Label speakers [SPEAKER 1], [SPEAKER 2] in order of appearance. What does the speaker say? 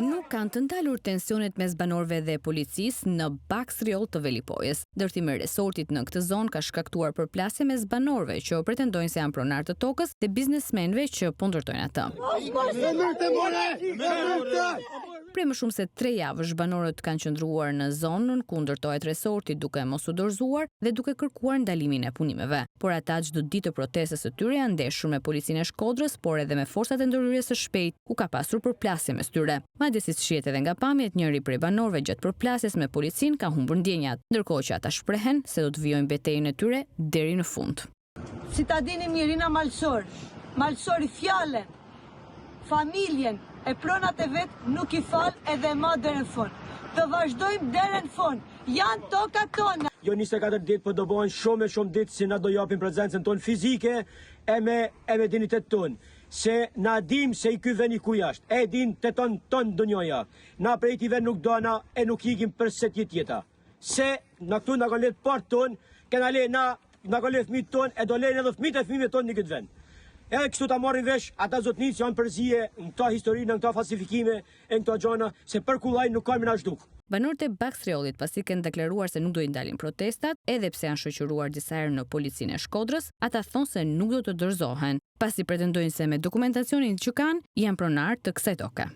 [SPEAKER 1] Nuk kanë të ndalur tensionet mes banorëve dhe policisë në Bakstriol të Velipojës. Ndërtimi i resortit në këtë zonë ka shkaktuar përplasje mes banorëve që pretendojnë se janë pronar të tokës dhe biznesmenëve që po ndërtojnë atë. Prej më shumë se 3 javësh banorët kanë qëndruar në zonën ku ndërtohet resorti duke mos u dorëzuar dhe duke kërkuar ndalimin e punimeve. Por ata çdo ditë të protestës së tyre janë ndeshur me policinë e Shkodrës, por edhe me forcat e ndërhyrjes së shpejtë, ku ka pasur përplasje mes tyre. Madje si shihet edhe nga pamjet, njëri prej banorëve gjatë përplasjes me policinë ka humbur ndjenjat, ndërkohë që ata shprehen se do të vijojnë betejën e tyre deri në fund.
[SPEAKER 2] Citadini Mirina Malsori fjalën, familjen e pronat e vetë nuk i fal edhe ma deri në fund. Të vazhdojmë deri në fund. Janë toka tona.
[SPEAKER 3] Jo 24 ditë, po do bëhen shumë ditë si na do japin prezencën tonë fizike e me dinitet tonë. Se na dim se i ky veni ku jashtë. E din të ton dunjoja. Na prej ti ven nuk dona e nuk ikim për se tjeta. Se na këtu na kanë letë partë tonë, kena le na kanë le fëmijët tonë e do lejnë edhe fëmijët e fëmijëve tonë në këtë vend. Edhe kështu ta marrin vesh ata zotnic që janë përzije në këto histori, në këto falsifikime, e në këto gjona, se për kullaj nuk kanë më na zhduk.
[SPEAKER 1] Banorët e Bakstriolit pasi kanë deklaruar se nuk do i ndalin protestat, edhe pse janë shoqëruar disa herë në policinë e Shkodrës, ata thonë se nuk do të dorëzohen, pasi pretendojnë se me dokumentacionin që kanë, janë pronar të kësaj toke.